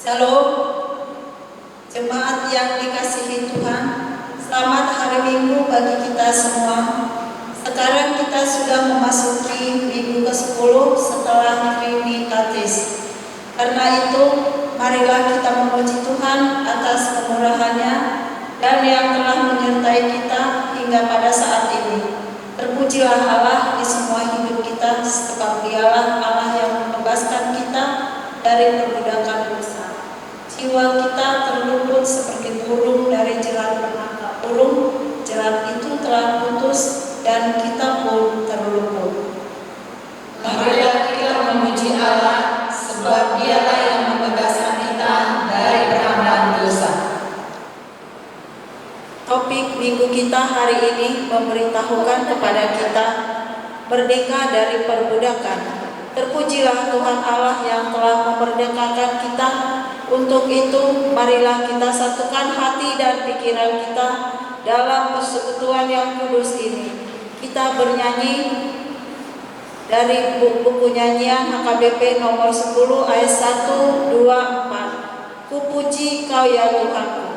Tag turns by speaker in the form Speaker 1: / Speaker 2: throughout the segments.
Speaker 1: Shalom, jemaat yang dikasihi Tuhan. Selamat hari Minggu bagi kita semua. Sekarang kita sudah memasuki minggu ke-10 setelah Trinitatis. Karena itu, marilah kita memuji Tuhan atas kemurahan-Nya dan yang telah menyertai kita hingga pada saat ini. Terpujilah Allah di semua hidup kita, sebab Dialah Allah yang membebaskan kita dari perbudakan dosa. Jiwa kita terluput seperti burung dari jerat penangkap burung. Jerat itu telah putus dan kita pun terluput.
Speaker 2: Marilah kita memuji Allah, sebab Dialah yang membebaskan kita dari perbudakan dosa.
Speaker 1: Topik minggu kita hari ini memberitahukan kepada kita merdeka dari perbudakan. Terpujilah Tuhan Allah yang telah memerdekakan kita. Untuk itu, marilah kita satukan hati dan pikiran kita dalam persekutuan yang kudus ini. Kita bernyanyi dari buku nyanyian HKBP nomor 10 ayat 1, 2, 4. Kupuji Kau ya Tuhanku.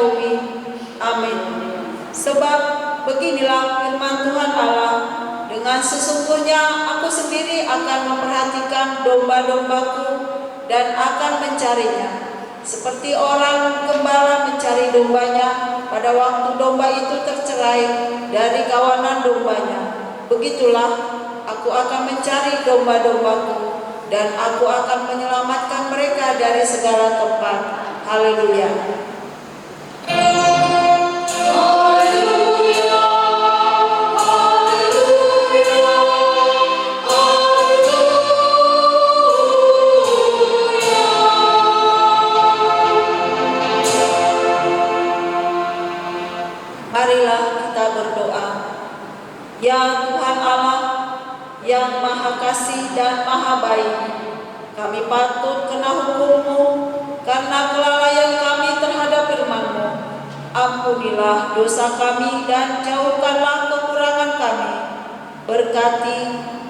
Speaker 1: bumi. Amin. Sebab beginilah firman Tuhan Allah, dengan sesungguhnya aku sendiri akan memperhatikan domba-dombaku dan akan mencarinya. Seperti orang gembala mencari dombanya pada waktu domba itu tercerai dari kawanan dombanya. Begitulah aku akan mencari domba-dombaku dan aku akan menyelamatkan mereka dari segala tempat. Haleluya. Marilah kita berdoa. Ya Tuhan Allah yang Maha Kasih dan Maha Baik, kami patut kena hukum-Mu karena kelalaian kami terhadap firman-Mu. Ampunilah dosa kami dan jauhkanlah kekurangan kami. Berkati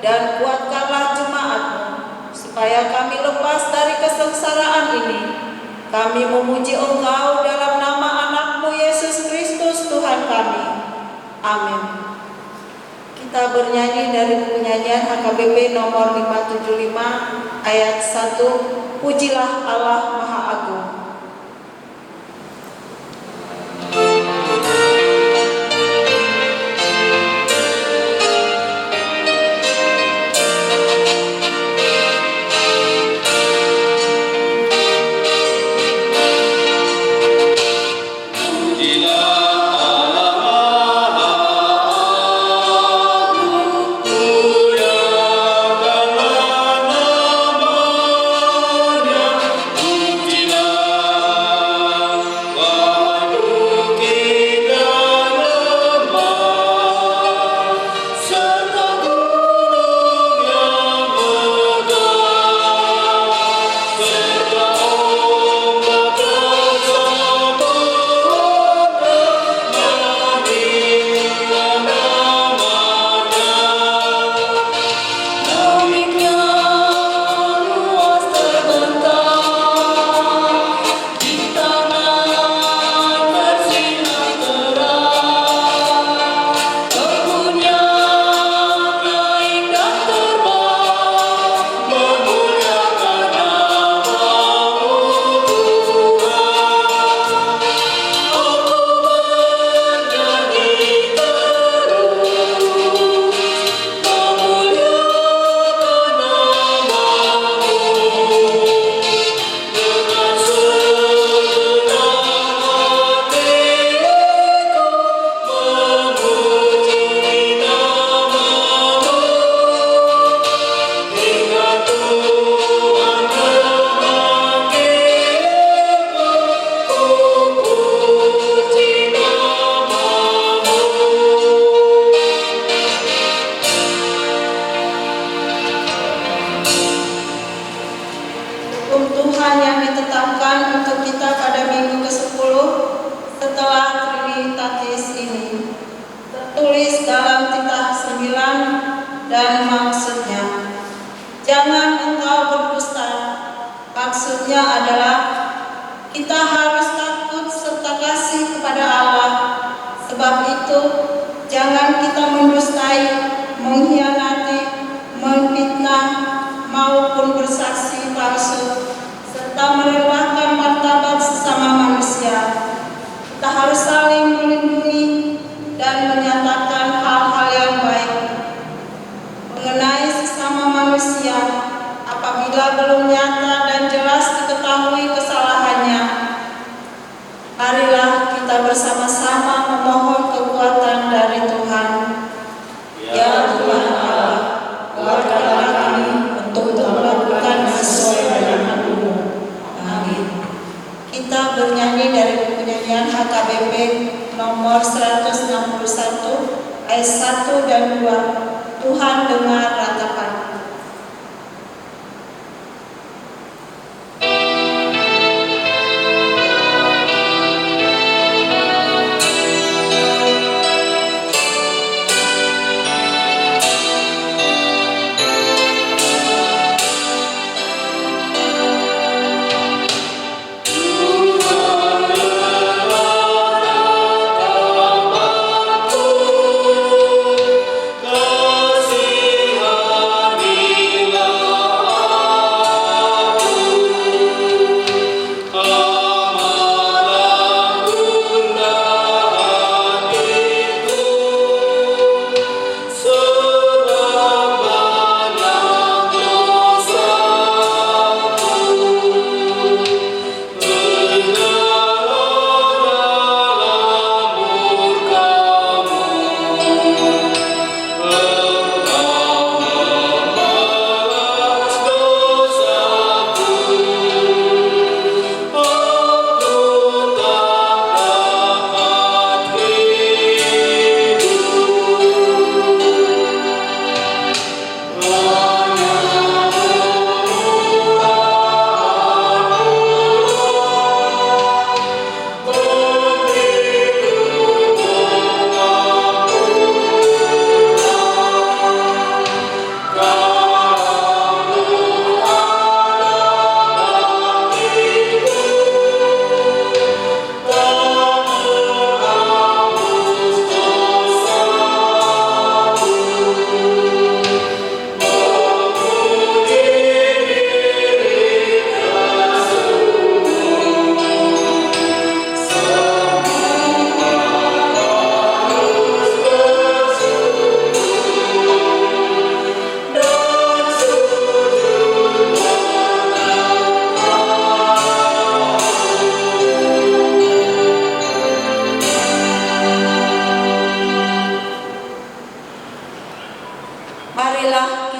Speaker 1: dan kuatkanlah jemaat-Mu, supaya kami lepas dari kesengsaraan ini. Kami memuji Engkau dalam nama anak-Mu Yesus Kristus Tuhan kami. Amin. Kita bernyanyi dari buku nyanyian HKBP nomor 575 ayat 1, Pujilah Allah Maha Agung. Tuhan yang ditetapkan untuk kita pada minggu ke-10 setelah Trinitatis ini tertulis dalam titah 9 dan maksudnya, jangan engkau berdusta. Maksudnya adalah kita harus takut serta kasih kepada Allah. Sebab itu jangan kita mendustai, mengkhianati, memfitnah maupun bersaksi palsu, serta merendahkan martabat sesama manusia. Kita harus saling melindungi dan menyatakan hal-hal yang baik mengenai sesama manusia apabila belum nyata dan jelas diketahui kesalahannya. Marilah kita bersama-sama memohon kekuatan dari Tuhan. Ya Tuhan Allah, kuatkanlah kami untuk melakukan sesuai dengan hak-Mu. Amin. Kita bernyanyi dari buku nyanyian HKBP nomor 161 ayat 1 dan 2. Tuhan dengar ratapan.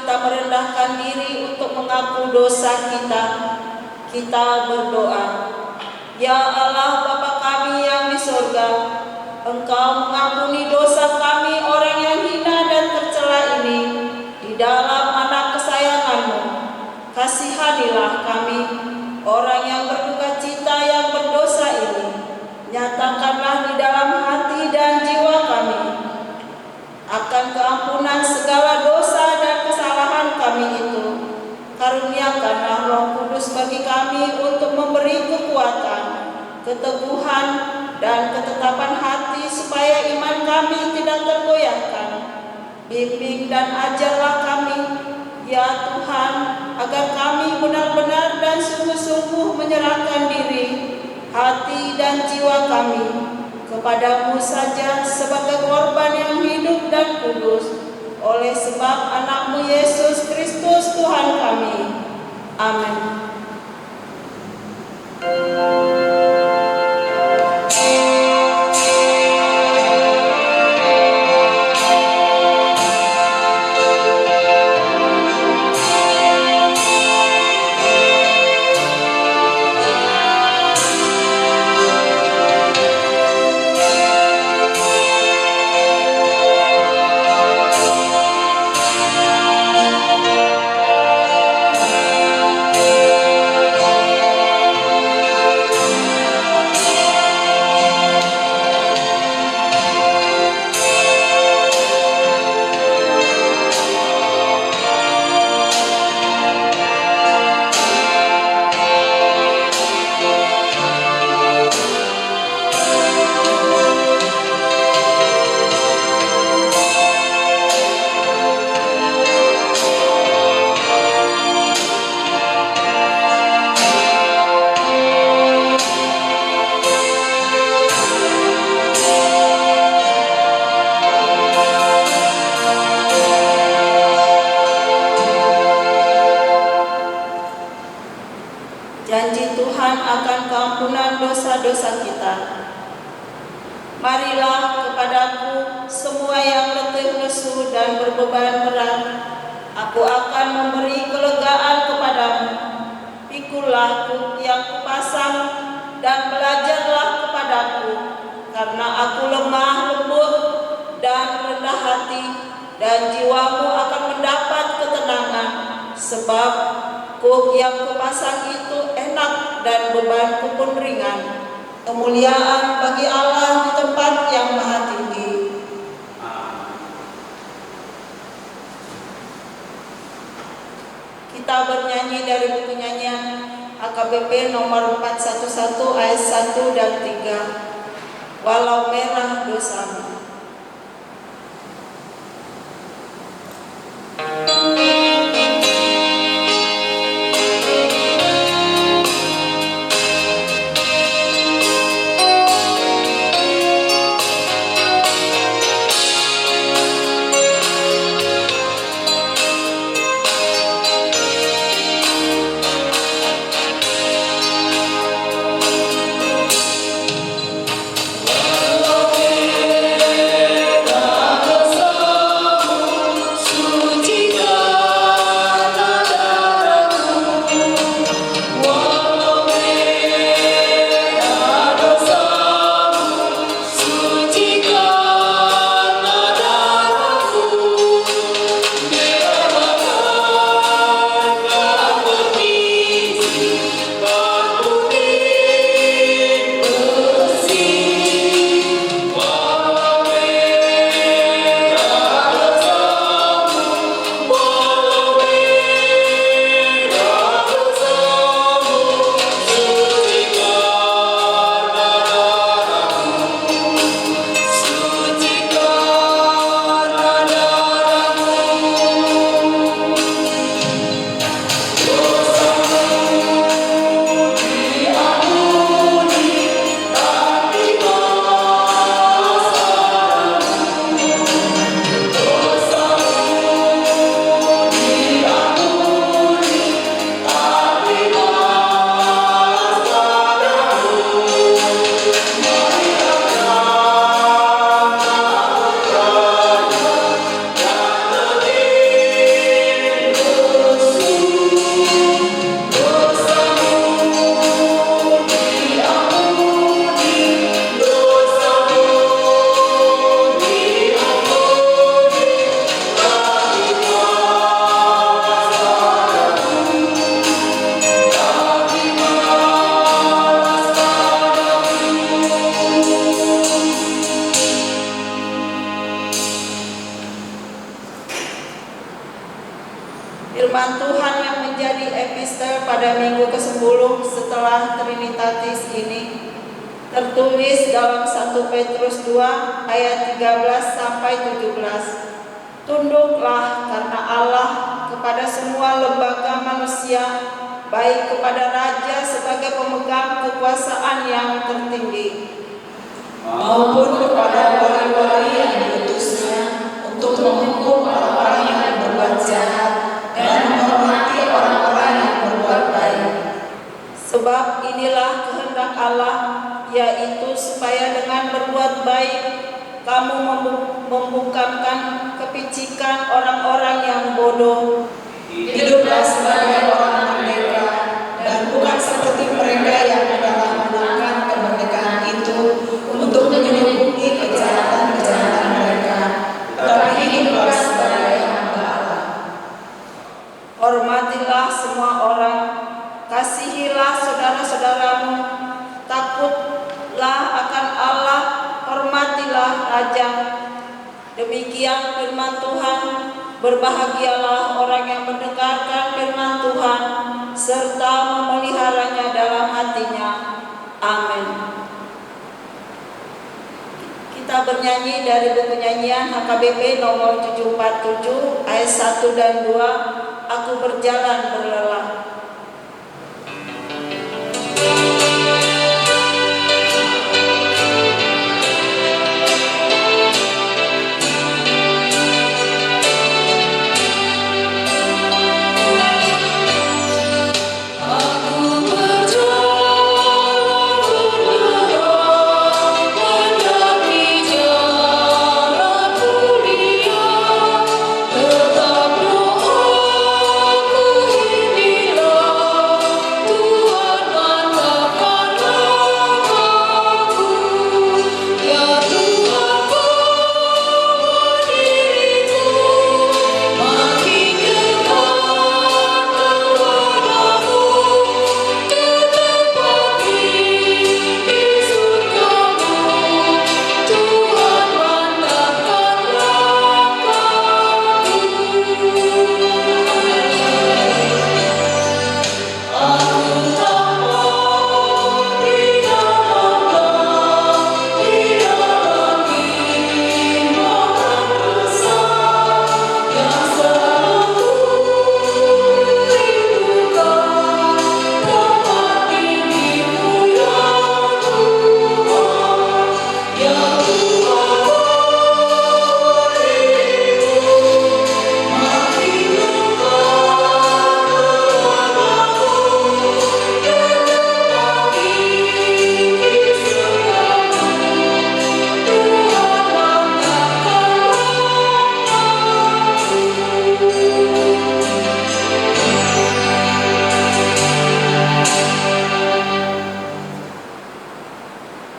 Speaker 1: kita merendahkan diri untuk mengaku dosa kita. Kita berdoa. Ya Allah Bapa kami yang di surga, Engkau mengampuni dosa kami orang yang hina dan tercela ini di dalam anak kesayangan-Mu. Kasihanilah kami, orang yang berduka cita yang berdosa ini. Nyatakanlah di dalam hati dan jiwa kami akan keampunan segala dosa dan kesalahan kami itu. Karuniakanlah Roh Kudus bagi kami untuk memberi kekuatan, keteguhan, dan ketetapan hati supaya iman kami tidak tergoyahkan. Bimbing dan ajarlah kami, ya Tuhan, agar kami benar-benar dan sungguh-sungguh menyerahkan diri, hati dan jiwa kami kepadamu saja sebagai korban yang hidup dan kudus, oleh sebab anak-Mu Yesus Kristus Tuhan kami. Amin. Janji Tuhan akan keampunan dosa-dosa kita. Marilah kepadaku semua yang letih lesu dan berbeban berat, aku akan memberi kelegaan kepadamu. Pikulah kuk yang kupasang dan belajarlah kepadaku, karena aku lemah lembut dan rendah hati, dan jiwamu akan mendapat ketenangan, sebab kuk yang kupasang itu enak dan bebanku pun ringan. Kemuliaan bagi Allah di tempat yang maha tinggi. Kita bernyanyi dari buku nyanyian AKBP nomor 411 ayat 1 dan 3. Walau merah dosamu.
Speaker 2: Walau
Speaker 1: Firman Tuhan yang menjadi epistel pada minggu ke-10 setelah Trinitatis ini tertulis dalam 1 Petrus 2 ayat 13 sampai 17. Tunduklah karena Allah kepada semua lembaga manusia, baik kepada raja sebagai pemegang kekuasaan yang tertinggi,
Speaker 2: maupun kepada wali-wali yang diutusnya untuk menghukum orang-orang yang berbuat jahat dan menghormati orang-orang yang berbuat baik.
Speaker 1: Sebab inilah kehendak Allah, yaitu supaya dengan berbuat baik kamu membukakan kepicikan orang-orang yang bodoh.
Speaker 2: Hiduplah sebagai orang merdeka dan bukan seperti mereka yang telah menahan kemerdekaan itu untuk menyelubungi kejahatan-kejahatan mereka, tetapi hiduplah sebagai hamba Allah.
Speaker 1: Hormatilah semua orang, kasihilah saudara-saudaramu, takutlah akan Allah, hormatilah raja. Demikian firman Tuhan. Berbahagialah orang yang mendengarkan firman Tuhan serta memeliharanya dalam hatinya. Amin. Kita bernyanyi dari buku nyanyian HKBP nomor 747 ayat 1 dan 2, Aku berjalan berlelah.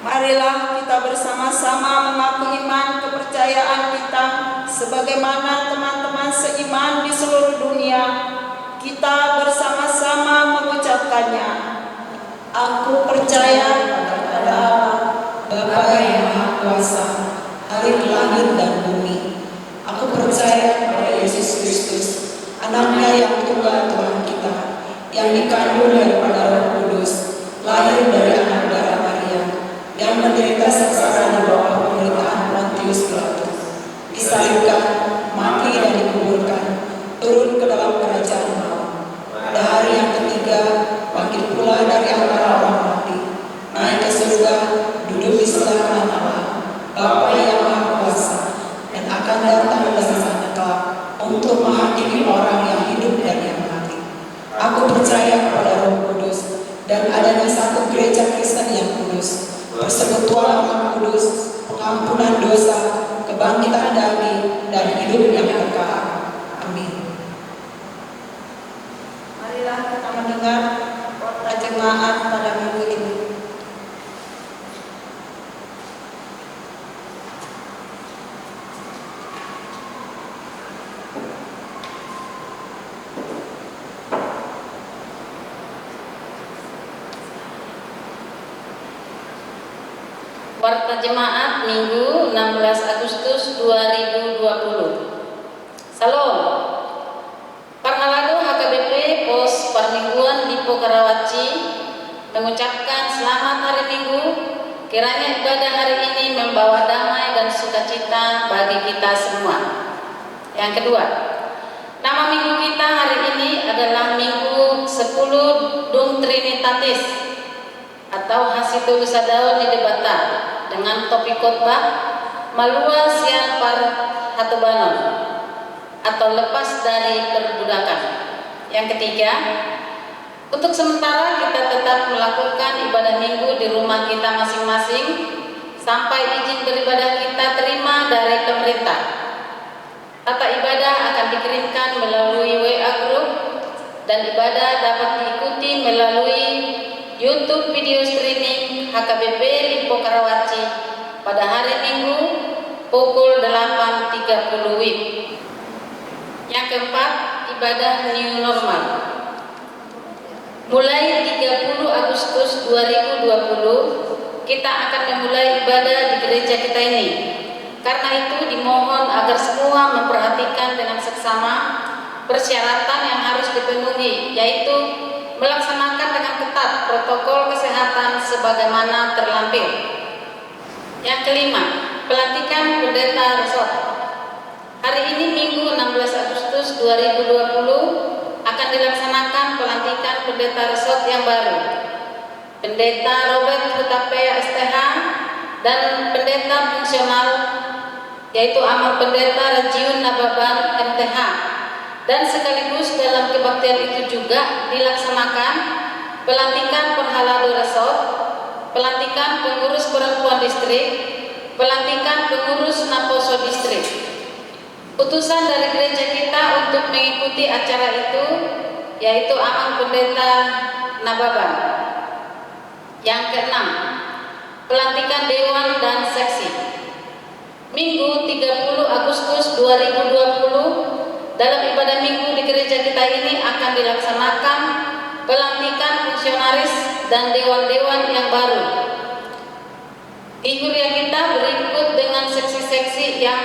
Speaker 1: Marilah kita bersama-sama mengaku iman kepercayaan kita sebagaimana teman-teman seiman di seluruh dunia. Kita bersama-sama mengucapkannya. Aku percaya kepada Allah,
Speaker 2: Bapa yang Maha Kuasa, Halik langit dan bumi. Aku percaya kepada Yesus Kristus, Anaknya yang tunggal Tuhan kita, yang dikandung daripada Roh Kudus, lahir dari anak darah Maria, yang menderita sengsara di bawah pemerintahan Pontius Pilatus, disalibkan, mati dan dikuburkan, turun ke dalam kerajaan maut. Pada hari yang ketiga, bangkit pula dari antara orang mati, naik ke surga, duduk di sebelah kanan Allah, Bapa yang Maha Kuasa, dan akan datang dari sana kelak untuk menghakimi orang yang hidup dan yang mati. Aku percaya kepada Roh Kudus dan adanya satu gereja Kristen yang kudus, persekutuan orang kudus, pengampunan dosa, kebangkitan daging, dan hidup yang kekal. Amin.
Speaker 1: marilah kita mendengar khotbah jemaat pada minggu ini.
Speaker 3: Warta Jemaat Minggu 16 Agustus 2020. Salam. Pangalalu Karawaci mengucapkan selamat hari Minggu. Kiranya ibadah hari ini membawa damai dan sukacita bagi kita semua. Yang kedua, nama minggu kita hari ini adalah Minggu 10 Dum Trinitatis atau Hasitu Sadao di Debata dengan topik khotbah Malua Sian Par Hatubanon atau lepas dari perbudakan. Yang ketiga, untuk sementara kita tetap melakukan ibadah minggu di rumah kita masing-masing sampai izin beribadah kita terima dari pemerintah. Tata ibadah akan dikirimkan melalui WA Group dan ibadah dapat diikuti melalui YouTube video streaming HKBP Limpo Karawaci pada hari Minggu pukul 8.30 WIB. Yang keempat, ibadah new normal. Mulai 30 Agustus 2020 kita akan memulai ibadah di gereja kita ini. Karena itu dimohon agar semua memperhatikan dengan seksama persyaratan yang harus dipenuhi, yaitu melaksanakan dengan ketat protokol kesehatan sebagaimana terlampir. Yang kelima, pelantikan pendeta resort. Hari ini Minggu 16 Agustus 2020 akan dilaksanakan pelantikan pendeta resort yang baru. Pendeta Robert Hutapea STH dan pendeta fungsional yaitu Amal Pendeta Rajiun Nababan MTH. Dan sekaligus dalam kebaktian itu juga dilaksanakan pelantikan Perhalado Resort, pelantikan pengurus perempuan distrik, pelantikan pengurus Naposo distrik. Utusan dari gereja kita untuk mengikuti acara itu yaitu Amal Pendeta Nababan. Yang keenam, pelantikan dewan dan seksi. Minggu 30 Agustus 2020 dalam ibadah minggu di gereja kita ini akan dilaksanakan pelantikan fungsionaris dan dewan-dewan yang baru. Di huria kita berikut dengan seksi-seksi yang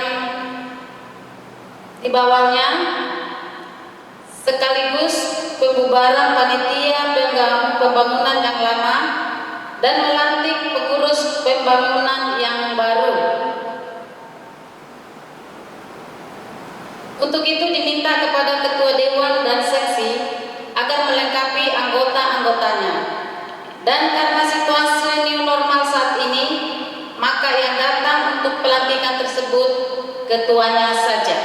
Speaker 3: di bawahnya, sekaligus pembubaran panitia pembangunan yang lama dan melantik pengurus pembangunan yang baru. Untuk itu diminta kepada ketua dewan dan seksi agar melengkapi anggota-anggotanya. Dan karena situasi new normal saat ini, maka yang datang untuk pelantikan tersebut ketuanya saja.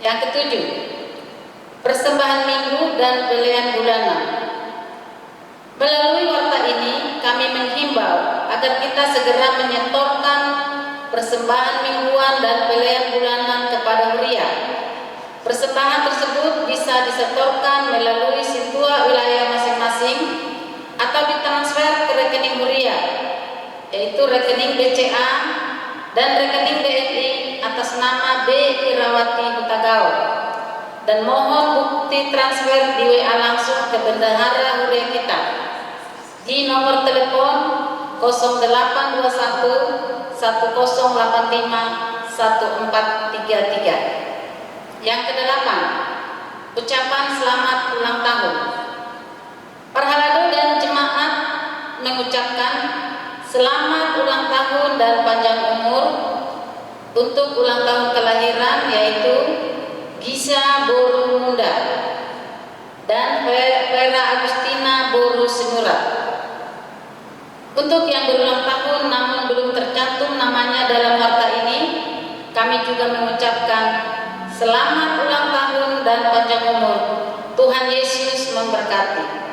Speaker 3: Yang ketujuh, persembahan minggu dan pilihan bulanan. Melalui warta ini kami menghimbau agar kita segera menyetorkan persembahan mingguan dan pilihan bulanan kepada huria. Persembahan tersebut bisa disetorkan melalui sintua wilayah masing-masing atau ditransfer ke rekening huria, yaitu rekening BCA dan rekening BNI atas nama B. Irawati Hutagao, dan mohon bukti transfer di WA langsung ke bendahara huria kita di nomor telepon 0821 1085 1433. Yang kedelapan, ucapan selamat ulang tahun. Perhalado dan jemaat mengucapkan selamat ulang tahun dan panjang umur untuk ulang tahun kelahiran yaitu Gisa Boru Munda dan Vera Agustina Boru Sinurat. Untuk yang berulang tahun namun belum tercantum namanya dalam warta ini, kami juga mengucapkan selamat ulang tahun dan panjang umur. Tuhan Yesus memberkati.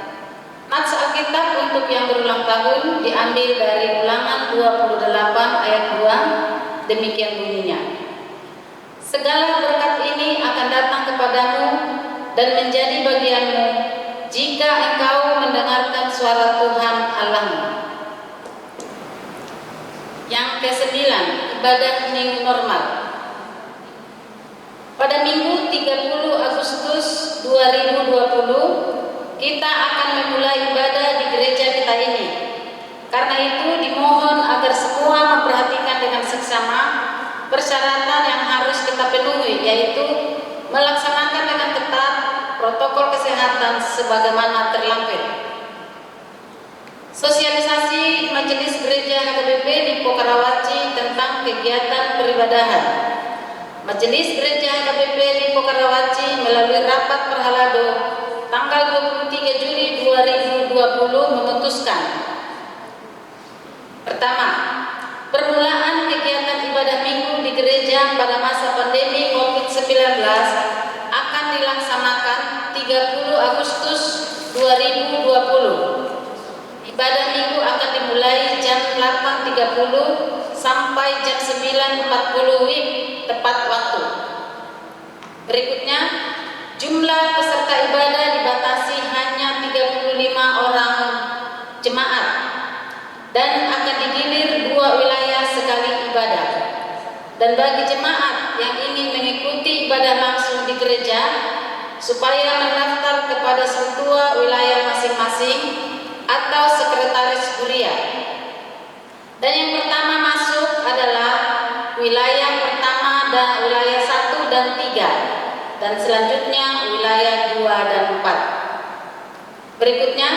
Speaker 3: Nats Alkitab untuk yang berulang tahun diambil dari Ulangan 28 ayat 2, demikian bunyinya. Segala berkat ini akan datang kepadamu dan menjadi bagianmu jika engkau mendengarkan suara Tuhan Allahmu. Yang kesembilan, ibadah minggu normal. Pada Minggu 30 Agustus 2020 kita akan memulai ibadah di gereja kita ini. Karena itu dimohon agar semua memperhatikan dengan seksama persyaratan yang harus kita penuhi, yaitu melaksanakan dengan ketat protokol kesehatan kesehatan sebagaimana terlampir. Sosialisasi Majelis Gereja HKBP di Pokarawaci tentang kegiatan peribadahan. Majelis Gereja HKBP di Pokarawaci melalui rapat Perhalado tanggal 23 Juli 2020 memutuskan: pertama, permulaan kegiatan ibadah minggu di gereja pada masa pandemi COVID-19 akan dilaksanakan 30 Agustus 2020. Ibadah minggu akan dimulai jam 8.30 sampai jam 9.40 WIB tepat waktu. Berikutnya, jumlah peserta ibadah dibatasi hanya 35 orang jemaat dan akan digilir 2 wilayah sekali ibadah. Dan bagi jemaat yang ingin mengikuti ibadah langsung di gereja, supaya mendaftar kepada setua wilayah masing-masing atau sekretaris kuria. Dan yang pertama masuk adalah wilayah pertama dan wilayah 1 dan 3, dan selanjutnya wilayah 2 dan 4. Berikutnya,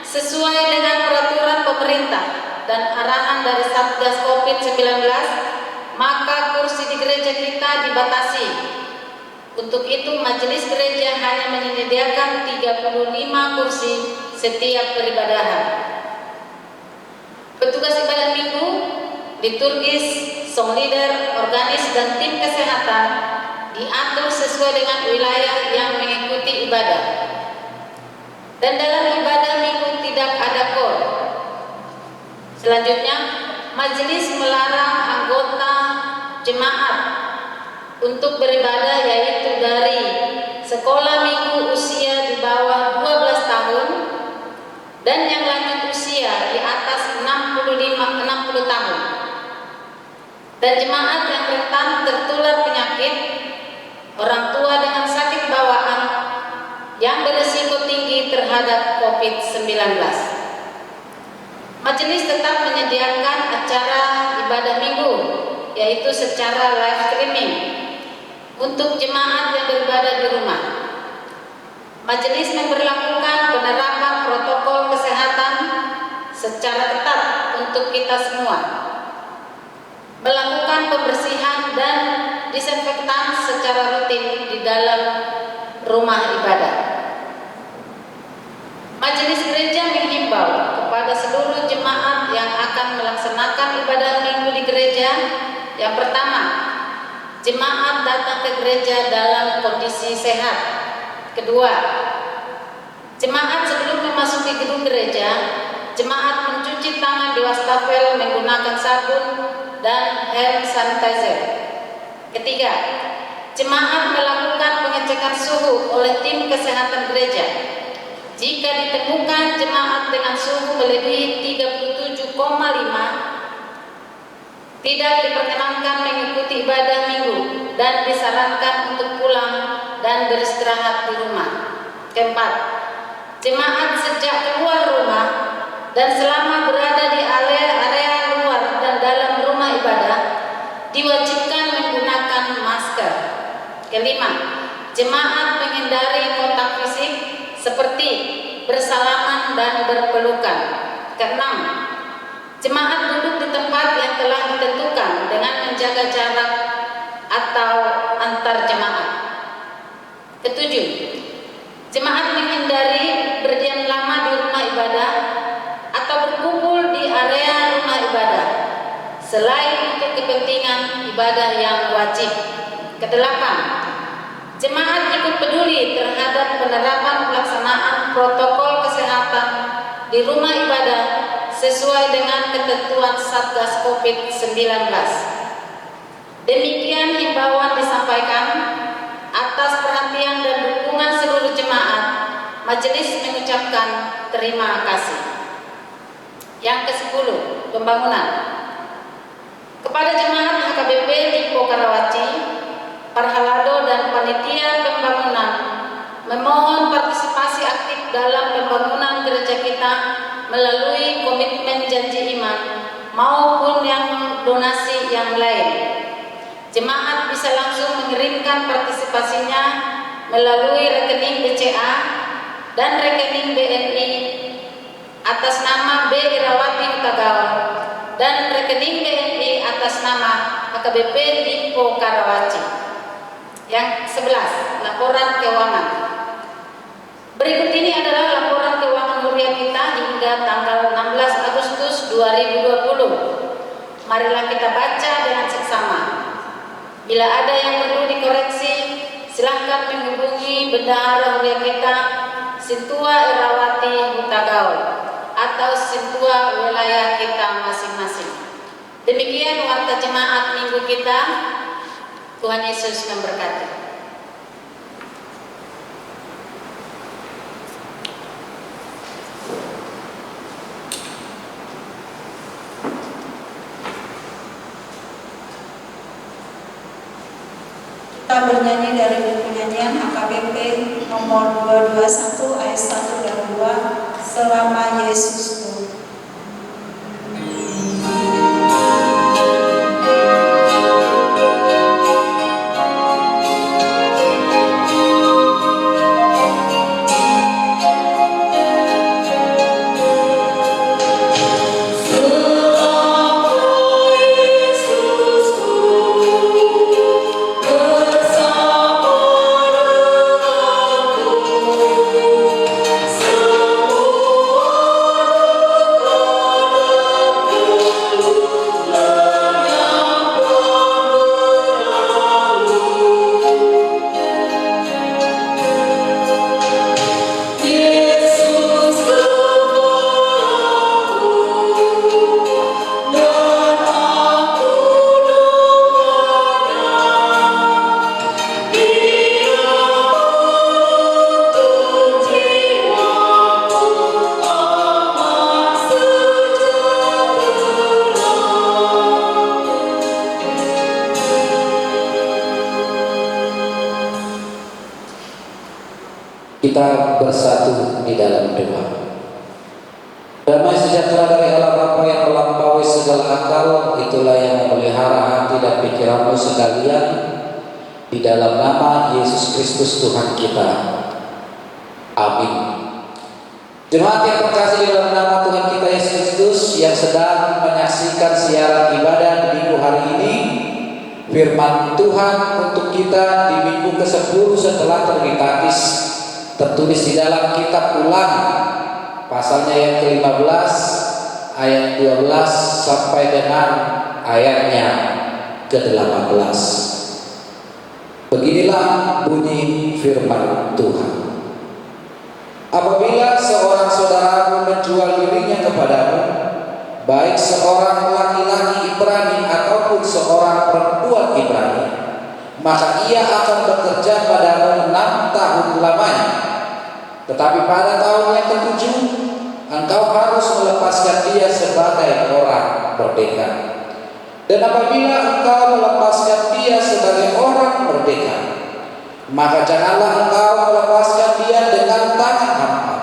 Speaker 3: sesuai dengan peraturan pemerintah dan arahan dari Satgas COVID-19, maka kursi di gereja kita dibatasi. Untuk itu, majelis gereja hanya menyediakan 35 kursi setiap peribadahan. Petugas ibadah minggu, liturgis, song leader, organis, dan tim kesehatan diatur sesuai dengan wilayah yang mengikuti ibadah. Dan dalam ibadah minggu tidak ada kor. Selanjutnya, majelis melarang anggota jemaat untuk beribadah, yaitu dari sekolah minggu usia di bawah 12 tahun dan yang lanjut usia di atas 60 tahun, dan jemaat yang rentan tertular penyakit, orang tua dengan sakit bawaan yang berisiko tinggi terhadap COVID-19. Majelis tetap menyediakan acara ibadah minggu, yaitu secara live streaming untuk jemaat yang beribadah di rumah. Majelis memberlakukan penerapan protokol kesehatan secara ketat untuk kita semua, melakukan pembersihan dan disinfektan secara rutin di dalam rumah ibadah. Majelis gereja menghimbau kepada seluruh jemaat yang akan melaksanakan ibadah minggu di gereja. Yang pertama, jemaat datang ke gereja dalam kondisi sehat. Kedua, jemaat sebelum memasuki gedung gereja, jemaat mencuci tangan di wastafel menggunakan sabun dan hand sanitizer. Ketiga, jemaat melakukan pengecekan suhu oleh tim kesehatan gereja. Jika ditemukan jemaat dengan suhu melebihi 37,5, tidak diperkenankan mengikuti ibadah minggu dan disarankan untuk pulang dan beristirahat di rumah. Keempat, jemaat sejak keluar rumah dan selama berada di area luar dan dalam rumah ibadah diwajibkan menggunakan masker. Kelima, jemaat menghindari kontak fisik seperti bersalaman dan berpelukan. Keenam, jemaat duduk di tempat yang telah ditentukan dengan menjaga jarak atau antar jemaat. Ketujuh, jemaat menghindari berdiam lama di rumah ibadah atau berkumpul di area rumah ibadah selain untuk kepentingan ibadah yang wajib. Kedelapan, jemaat ikut peduli terhadap penerapan pelaksanaan protokol kesehatan di rumah ibadah sesuai dengan ketentuan Satgas COVID-19. Demikian himbauan disampaikan. Atas perhatian dan dukungan seluruh jemaat, majelis mengucapkan terima kasih. Yang ke-10, pembangunan. Kepada jemaat HKBP di Pokarawaci, Parhalado dan panitia pembangunan memohon partisipasi aktif dalam pembangunan gereja kita melalui komitmen janji iman maupun yang donasi yang lain. Jemaat bisa langsung mengirimkan partisipasinya melalui rekening BCA dan rekening BNI atas nama B. Irawati Hutagawa dan rekening BNI atas nama AKBP Lipo Karawaci. Yang 11, laporan keuangan. Berikut ini adalah laporan keuangan harian kita hingga tanggal 16 Agustus 2020. Marilah kita baca dengan seksama. Bila ada yang perlu dikoreksi, silahkan menghubungi bendahara harian kita Sintua Irawati Hutagawa atau Sintua wilayah kita masing-masing. Demikian warta jemaat minggu kita. Tuhan Yesus memberkati.
Speaker 1: Kita bernyanyi dari buku nyanyian HKBP nomor 221 ayat 1 dan 2, Selama Yesusku.
Speaker 4: Kita bersatu di dalam doa. Damai sejahtera dari Allah Bapa yang melampaui segala akal, itulah yang memelihara hati dan pikiranmu sekalian, di dalam nama Yesus Kristus Tuhan kita. Amin. Jemaat yang terkasih di dalam nama Tuhan kita Yesus Kristus yang sedang menyaksikan siaran ibadah di minggu hari ini, firman Tuhan untuk kita di minggu ke-10 setelah terbit Takis tertulis di dalam kitab Ulangan pasalnya yang ke-15 ayat 12 sampai dengan ayatnya ke-18. Beginilah bunyi firman Tuhan. Apabila seorang saudaramu menjual dirinya kepadamu, baik seorang laki-laki Ibrani ataupun seorang perempuan Ibrani, maka ia akan bekerja padamu 6 tahun lamanya. Tetapi pada tahun yang ke-7 engkau harus melepaskan dia sebagai orang merdeka. Dan apabila engkau melepaskan dia sebagai orang merdeka, maka janganlah engkau melepaskan dia dengan tangan hampa.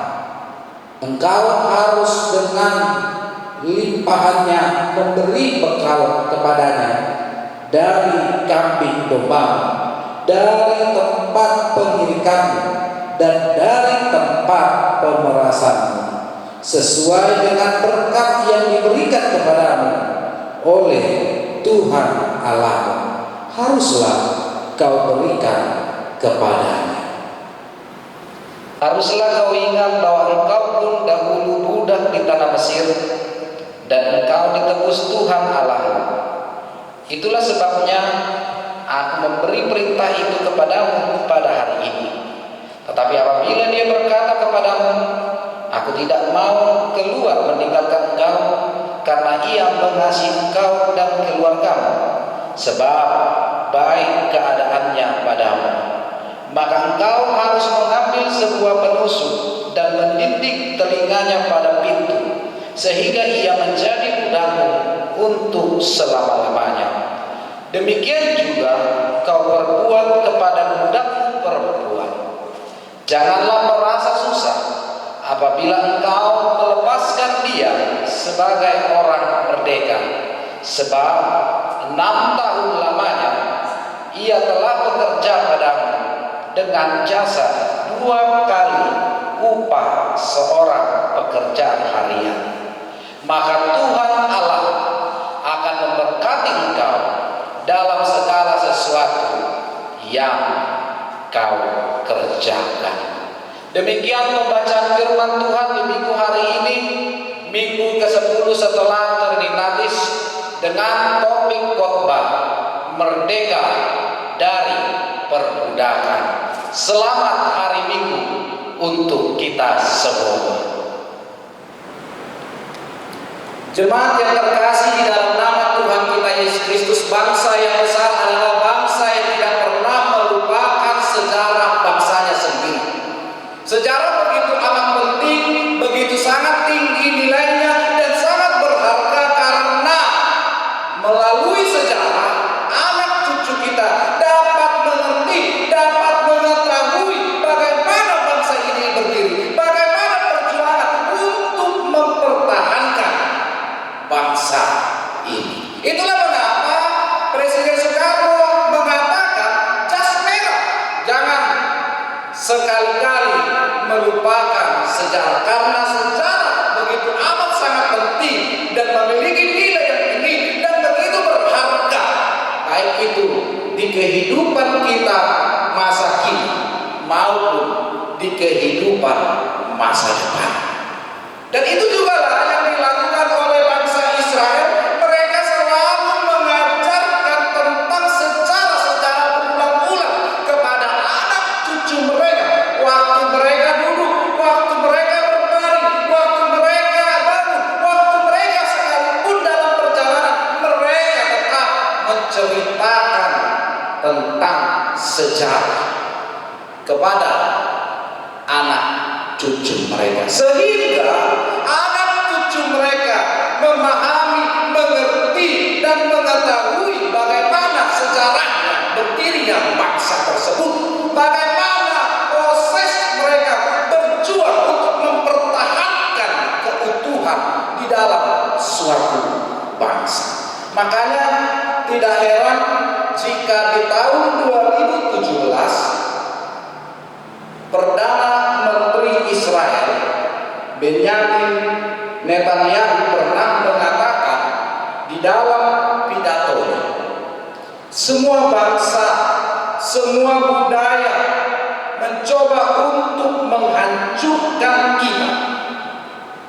Speaker 4: Engkau harus dengan limpahannya memberi bekal kepadanya dari kambing domba, dari tempat pengirikanmu, dan dari tempat pemerasanmu, sesuai dengan berkat yang diberikan kepadamu oleh Tuhan Allahmu, haruslah kau berikan kepadanya.
Speaker 5: Haruslah kau ingat bahwa engkau pun dahulu budak di tanah Mesir, dan engkau ditebus Tuhan Allahmu. Itulah sebabnya aku memberi perintah itu kepadamu pada hari ini. Tetapi apabila dia berkata kepadamu, aku tidak mau keluar meninggalkan engkau, karena ia mengasihi engkau dan keluargamu, sebab baik keadaannya padamu, maka engkau harus mengambil sebuah penusuk dan mendidik telinganya pada pintu, sehingga ia menjadi budakmu untuk selama-lamanya. Demikian juga kau perbuat kepada budakmu perempuan. Janganlah merasa susah apabila engkau melepaskan dia sebagai orang merdeka, sebab 6 tahun lamanya ia telah bekerja padamu dengan jasa 2 kali upah seorang pekerjaan harian, maka Tuhan Allah akan memberkati engkau dalam segala sesuatu yang kau kerjakan. Demikian pembacaan firman Tuhan di minggu hari ini, minggu ke-10 setelah Trinitatis, dengan topik khotbah merdeka dari perbudakan. Selamat hari Minggu untuk kita semua. Jemaat yang terkasih di dalam nama Tuhan kita Yesus Kristus, bangsa yang besar adalah bangsa yang tidak pernah melupakan sejarah bangsanya sendiri. Sejarah begitu amat penting, begitu sangat tinggi nilainya dan sangat berharga, karena melalui sejarah anak cucu kita dapat mengerti, dapat mengetahui bagaimana bangsa ini berdiri, bagaimana perjuangan untuk mempertahankan bangsa ini. Itulah mengapa Presiden Soekarno mengatakan jas merah jangan sekali-kali melupakan sejarah, karena sejarah begitu amat sangat penting dan memiliki nilai yang tinggi dan begitu berharga, baik itu di kehidupan kita masa kini maupun di kehidupan masa depan. Dan itu juga lah yang dilakukan oleh bangsa Israel. Mereka selalu mengajarkan tentang sejarah-sejarah berulang-ulang kepada anak cucu mereka. Waktu mereka duduk, waktu mereka berbaring, waktu mereka bangun, waktu mereka sekalipun dalam perjalanan, mereka tetap menceritakan tentang sejarah kepada anak cucu mereka, sehingga anak cucu mereka memahami, mengerti, dan mengetahui bagaimana sejarahnya berdirinya bangsa tersebut, bagaimana proses mereka berjuang untuk mempertahankan keutuhan di dalam suatu bangsa. Makanya tidak heran jika di tahun 2017 Perdana Menteri Israel Benjamin Netanyahu pernah mengatakan di dalam pidatonya, semua bangsa, semua budaya mencoba untuk menghancurkan kita,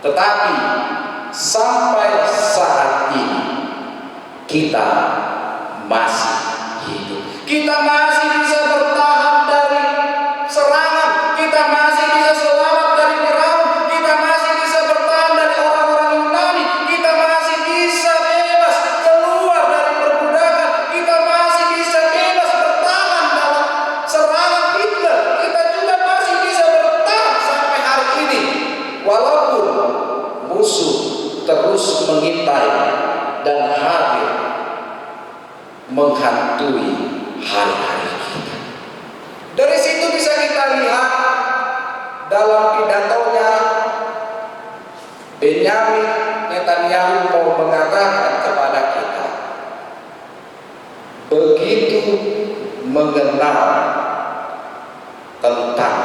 Speaker 5: tetapi sampai saat ini kita masih hidup. Kita masih bisa bertahan dari serangan, kita masih bisa selamat dari perang, kita masih bisa bertahan dari orang-orang Yunani, kita masih bisa bebas keluar dari perbudakan, kita masih bisa bebas bertahan dalam serangan Hitler, kita juga masih bisa bertahan sampai hari ini, walaupun musuh terus mengintai dan hadir menghantui hari-hari kita. Dari situ bisa kita lihat dalam pidatonya Benjamin Netanyahu mau mengatakan kepada kita, begitu mengenal tentang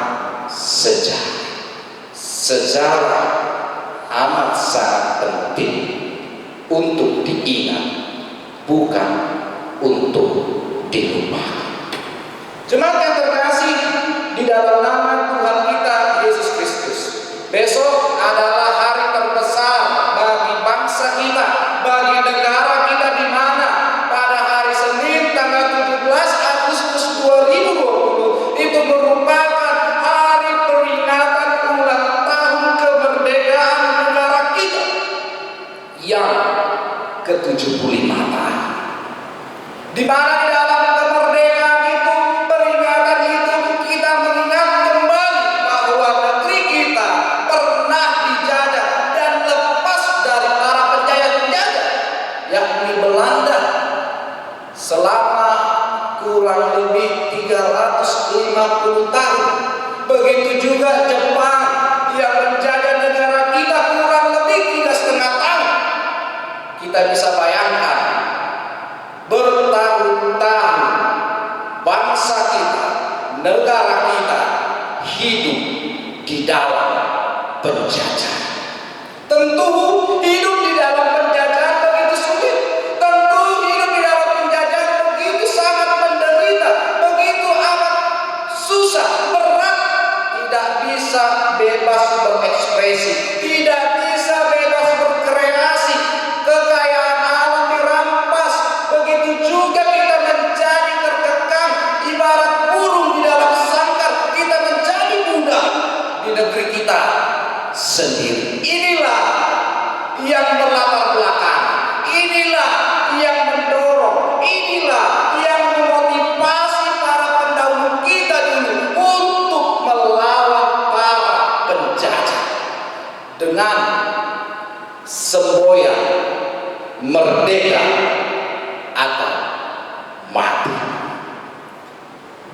Speaker 5: sejarah. Sejarah amat sangat penting untuk diingat, bukan untuk dilupakan. Jemaat yang terkasih di dalam nama Tuhan kita Yesus Kristus, besok adalah hari terbesar bagi bangsa kita, bagi negara kita, di mana pada hari Senin tanggal 17 Agustus 2020 itu merupakan hari peringatan ulang tahun kemerdekaan negara kita yang ke-75 tahun, di mana di dalam kemerdekaan itu, peringatan itu, kita mengingat kembali bahwa negeri kita pernah dijajah dan lepas dari para penjajah-penjajah, yakni Belanda, selama kurang lebih 350 tahun. Begitu juga Jepang yang menjajah negara kita kurang lebih 3,5 tahun. Kita bisa bayangkan bertahun-tahun bangsa kita, negara kita hidup di dalam penjajah. Tentu hidup di dalam penjajahan begitu sulit. Tentu hidup di dalam penjajahan begitu sangat menderita, begitu amat susah, berat. Tidak bisa bebas berekspresi, tidak bisa bebas berkreasi. Kekayaan alam dirampas. Begitu juga kita menjadi terkekang, ibarat burung di dalam sangkar. Kita menjadi budak di negeri kita sendiri. Inilah yang berlatar belakang, inilah yang mendorong, inilah yang memotivasi para pendahulu kita dulu untuk melawan para penjajah dengan semboyan merdeka atau mati.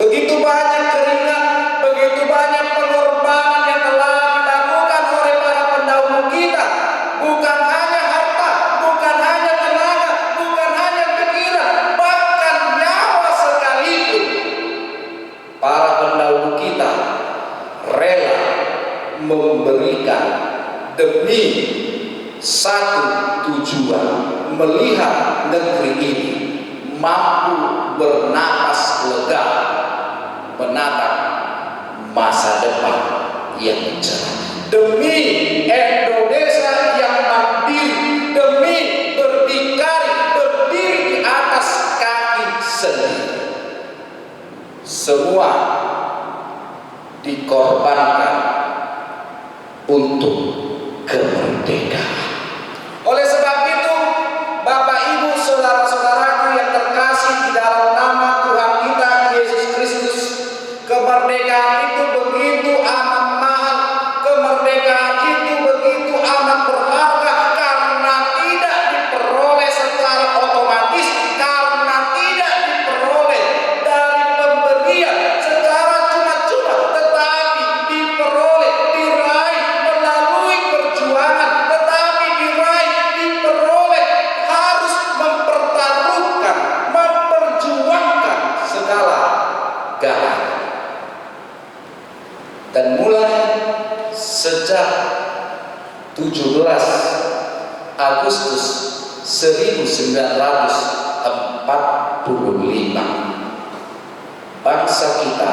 Speaker 5: Begitu banyak keringat, begitu banyak pengorbanan yang telah dilakukan oleh para pendahulu kita. Bukan hanya harta, bukan hanya tenaga, bukan hanya pikiran, bahkan nyawa sekalipun. Para pendahulu kita rela memberikan demi satu tujuan, melihat negeri ini mampu bernapas lega, menatap masa depan yang cerah. Demi Indonesia yang mandiri, demi berdikari, berdiri di atas kaki sendiri. Semua dikorbankan untuk kemerdekaan. Oleh sebab itu, Bapak Ibu saudara-saudaraku yang terkasih di dalam nama Tuhan kita Yesus Kristus, kemerdekaan itu begitu amat mahal, kemerdekaan itu begitu amat berharga karena tidak diperoleh secara otomatis, karena tidak diperoleh dari pemberian secara cuma-cuma, tetapi diperoleh, diraih melalui perjuangan, tetapi diraih, diperoleh harus mempertaruhkan, memperjuangkan segala galanya. Dan mulai sejak 17 Agustus 1945, bangsa kita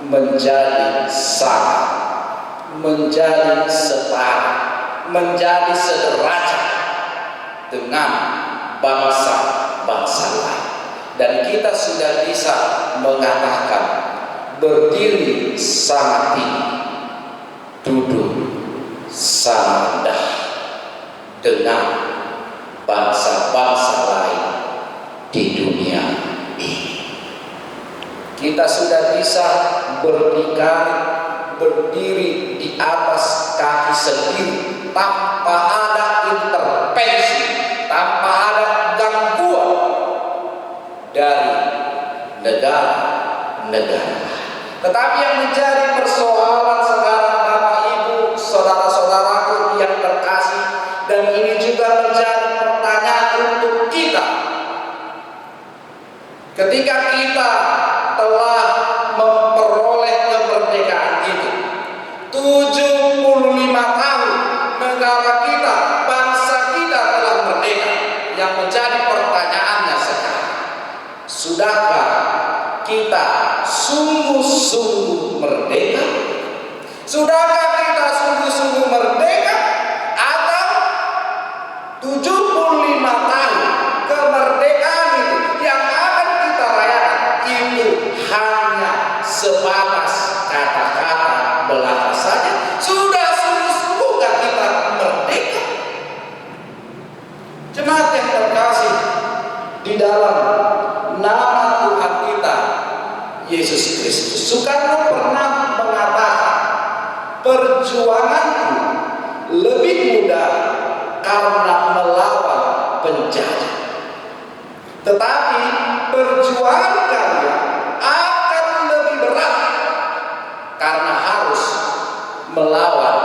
Speaker 5: menjadi sama, menjadi setara, menjadi sederajat dengan bangsa-bangsa lain. Dan kita sudah bisa mengatakan berdiri sangat tinggi, duduk sangat rendah dengan bangsa-bangsa lain di dunia ini. Kita sudah bisa berdiri di atas kaki sendiri tanpa ada intervensi, tanpa ada gangguan dari negara-negara. Tetapi yang menjadi persoalan sekarang, Bapak Ibu, saudara-saudaraku yang terkasih, dan ini juga menjadi pertanyaan untuk kita. Ketika kita telah memperoleh kemerdekaan itu, 75 tahun negara kita, bangsa kita telah merdeka. Yang menjadi pertanyaannya sekarang, sudahkah kita sungguh-sungguh merdeka? Sudahkah kita sungguh-sungguh merdeka? Atau 75 tahun kemerdekaan itu yang akan kita rayakan itu hanya sebatas kata-kata belaka saja? Sudah sungguh-sungguhkah kita merdeka? Jemaat yang terkasih di dalam nama Tuhan kita Yesus Kristus, Soekarno pernah mengatakan, perjuanganku lebih mudah karena melawan penjajah, tetapi perjuangan kalian akan lebih berat karena harus melawan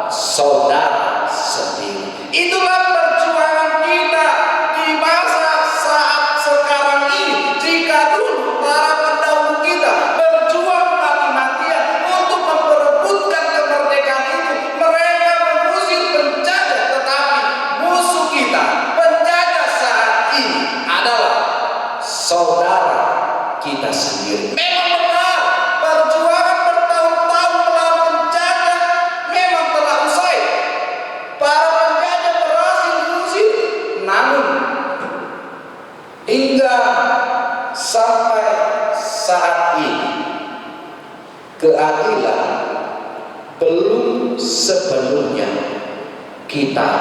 Speaker 5: saudara sendiri. Itulah perjuangan kita di masa saat sekarang ini. Jika dulu para pendahulu kita berjuang mati-matian untuk memperebutkan kemerdekaan itu, mereka keadilan belum sepenuhnya kita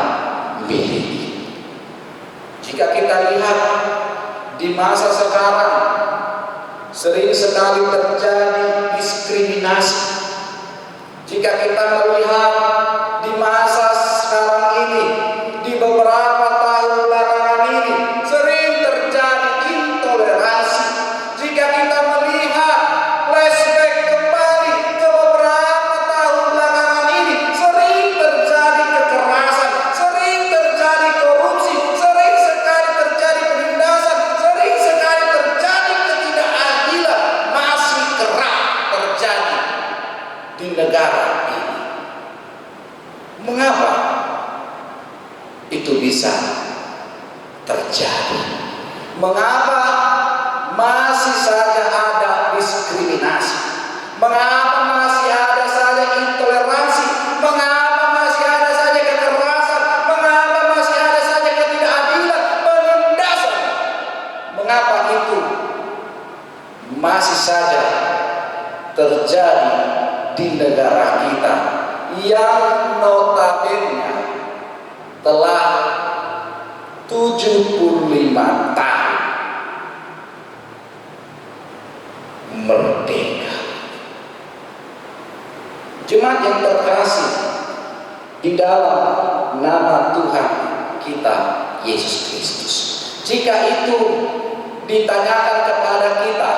Speaker 5: miliki. Jika kita lihat di masa sekarang, sering sekali terjadi diskriminasi. Jika kita melihat di masa sekarang ini, di beberapa tahun belakangan ini, sering terjadi intoleransi. Jika kita melihat flashback kembali ke beberapa tahun belakangan ini, sering terjadi kekerasan, sering terjadi korupsi, sering sekali terjadi penindasan, sering sekali terjadi ketidakadilan, masih kerap terjadi di negara ini. Mengapa itu bisa terjadi? Mengapa masih saja ada diskriminasi? Mengapa masih ada saja intoleransi? Mengapa masih ada saja kekerasan? Mengapa masih ada saja ketidakadilan, penindasan? Mengapa itu masih saja terjadi di negara kita yang notabene telah 75 tahun merdeka? Jemaat yang terkasih di dalam nama Tuhan kita Yesus Kristus, jika itu ditanyakan kepada kita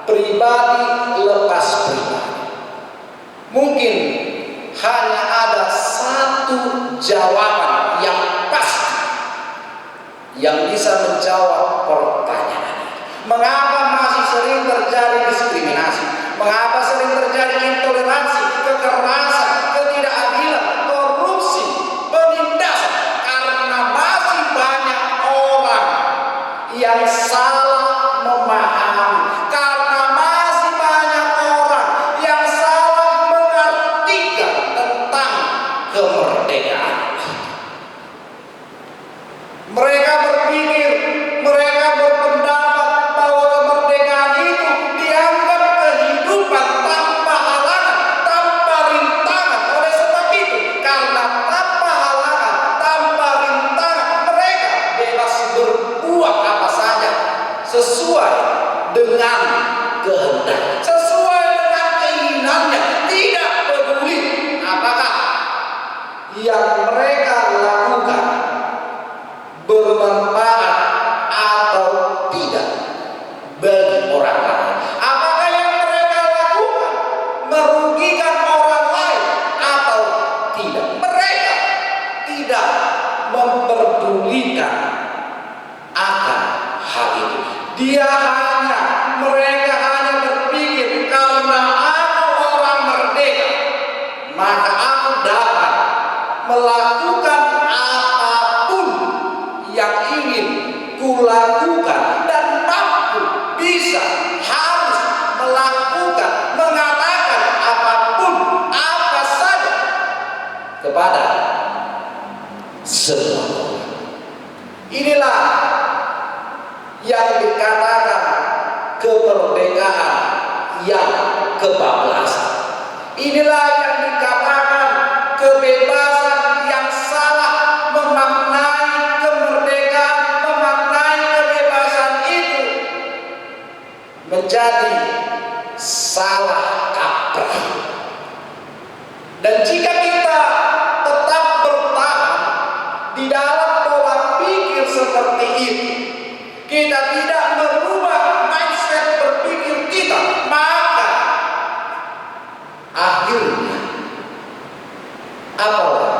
Speaker 5: pribadi lepas pribadi, mungkin hanya ada satu jawaban yang pasti yang bisa menjawab pertanyaan ini. Mengapa masih sering terjadi diskriminasi? Mengapa sering terjadi intoleransi, kekerasan, ketidakadilan, korupsi, penindasan? Karena masih banyak orang yang salah memahami. Karena masih banyak orang yang salah mengartikan tentang kemerdekaan. Mereka berpikir, mereka berpendapat bahwa kemerdekaan itu dianggap kehidupan tanpa halangan, tanpa rintangan. Oleh sebab itu, karena tanpa halangan, tanpa rintangan, mereka bebas berbuat apa saja sesuai dengan kehendak, sesuai dengan keinginannya, tidak peduli apakah yang mereka lakukan bermanfaat atau tidak bagi orang lain. Apakah yang mereka lakukan merugikan orang lain atau tidak? Mereka tidak memperdulikan akan hal itu. Mereka hanya berpikir, karena aku orang merdeka, maka aku dapat melakukan apapun yang ingin kulakukan dan mampu, bisa, harus melakukan, mengatakan apapun, apa saja kepada semua orang. Inilah yang dikatakan kemerdekaan yang kebablasan. Inilah yang dikatakan kebebasan yang salah memaknai kemerdekaan, memaknai kebebasan itu menjadi salah kaprah. Dan jika kita tetap bertahan di dalam pola pikir seperti itu, kita tidak merubah mindset berpikir kita, maka akhirnya apalah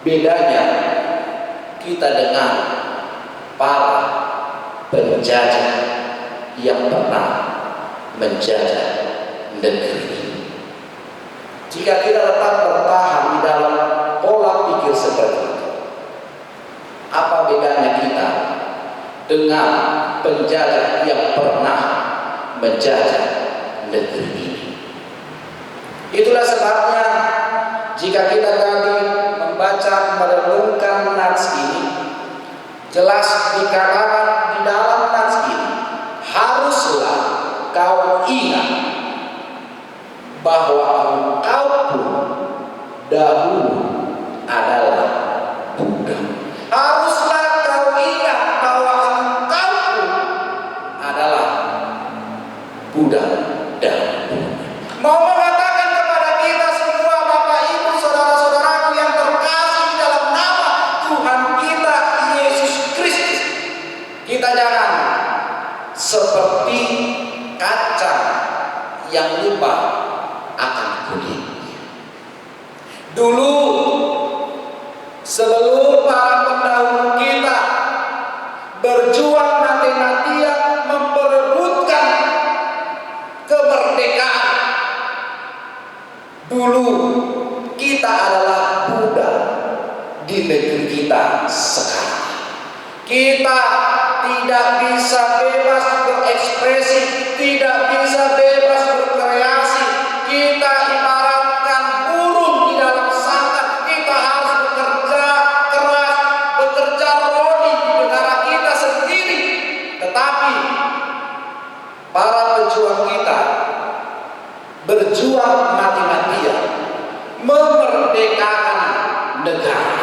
Speaker 5: bedanya kita dengan para penjajah yang pernah menjajah negeri ini? Jika kita tetap bertahan di dalam pola pikir seperti itu, apa bedanya kita dengan penjajah yang pernah menjajah negeri ini? Itulah sebabnya jika kita tadi membaca merenungkan nats ini, jelas dikatakan di dalam nats ini, haruslah kau ingat bahwa engkau pun dahulu adalah budak. Haruslah kau ingat bahwa engkau pun adalah budak dan mau mengatakan kepada kita semua, Bapak Ibu, saudara-saudaraku yang terkasih di dalam nama Tuhan kita Yesus Kristus, kita jangan seperti kaca yang lupa akan kulitnya. Dulu sebelum para pendahulu kita berjuang mati-matian memperebutkan kemerdekaan, dulu kita adalah budak di negeri kita sekarang. Kita tidak bisa bebas berekspresi, tidak bisa bebas berkreasi. Kita ibaratkan burung di dalam sangkar. Kita harus bekerja keras, bekerja rodi di negara kita sendiri. Tetapi para pejuang kita berjuang mati-matian memerdekakan negara,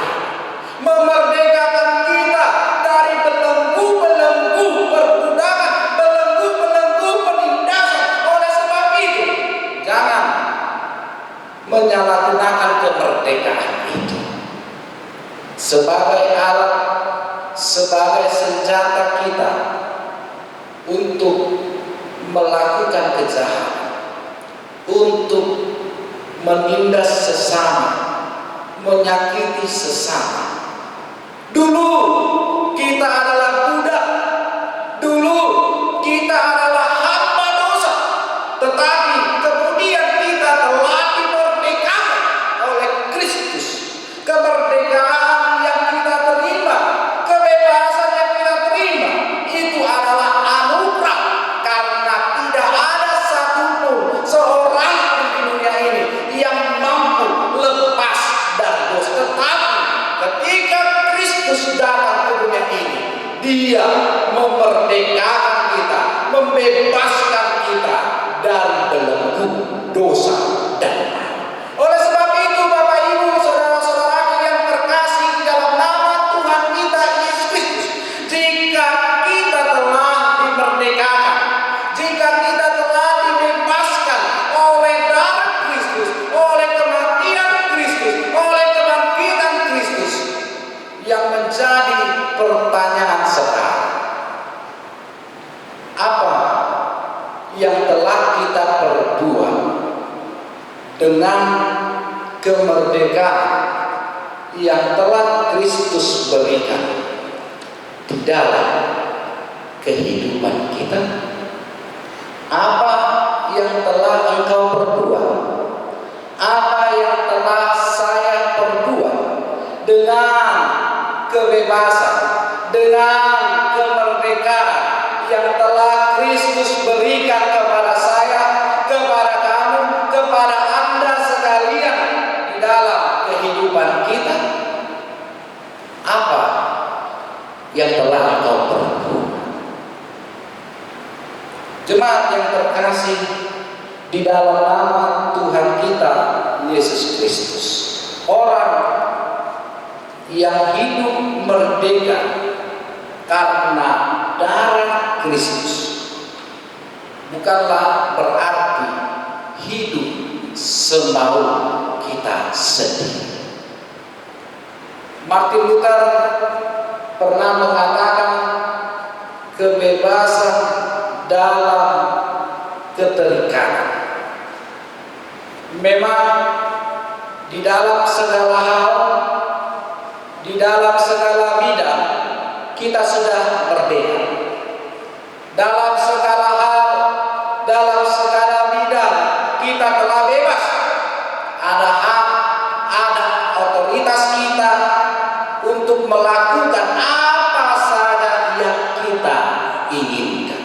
Speaker 5: memerdekakan kita dari belenggu-belenggu perbudakan, belenggu-belenggu penindasan. Oleh sebab itu, jangan menyalahgunakan kemerdekaan itu sebagai alat, sebagai senjata kita untuk melakukan kejahatan, untuk menindas sesama, menyakiti sesama. Dulu kita adalah budak, dulu kita adalah hamba dosa, tetapi kemudian kita telah dimerdekakan oleh Kristus. Kemerdekaan yang kita terima, kebebasan yang kita terima, itu adalah anugerah, karena tidak ada satupun seorang pun di dunia ini yang mampu lepas dari dosa. Tetapi ketika Kristus datang ke dunia ini, Dia memerdekakan kita, membebaskan kita dari belenggu dosa dan maut. Oleh sebab itu, Bapak Ibu, saudara-saudaraku yang terkasih di dalam nama Tuhan kita Yesus Kristus, jika kita telah dimerdekakan, jika kita telah dibebaskan oleh darah Kristus, oleh kematian Kristus, oleh kebangkitan Kristus, yang menjadi pertanyaan sekarang, apa yang telah kita perbuat dengan kemerdekaan yang telah Kristus berikan di dalam kehidupan kita? Apa yang telah engkau perbuat? Apa yang telah saya perbuat dengan kebebasan, dengan kemerdekaan yang telah Kristus berikan kepada saya, kepada kamu, kepada Anda sekalian di dalam kehidupan kita? Apa yang telah engkau perbuat? Jemaat yang terkasih di dalam nama Tuhan kita Yesus Kristus, orang yang hidup merdeka karena darah Kristus bukanlah berarti hidup semau kita sendiri. Martin Luther pernah mengatakan kebebasan dalam keterikatan. Memang di dalam segala hal, di dalam segala bidang kita sudah merdeka. Dalam segala hal, dalam segala bidang kita telah bebas. Ada hak, ada otoritas kita untuk melakukan apa saja yang kita inginkan.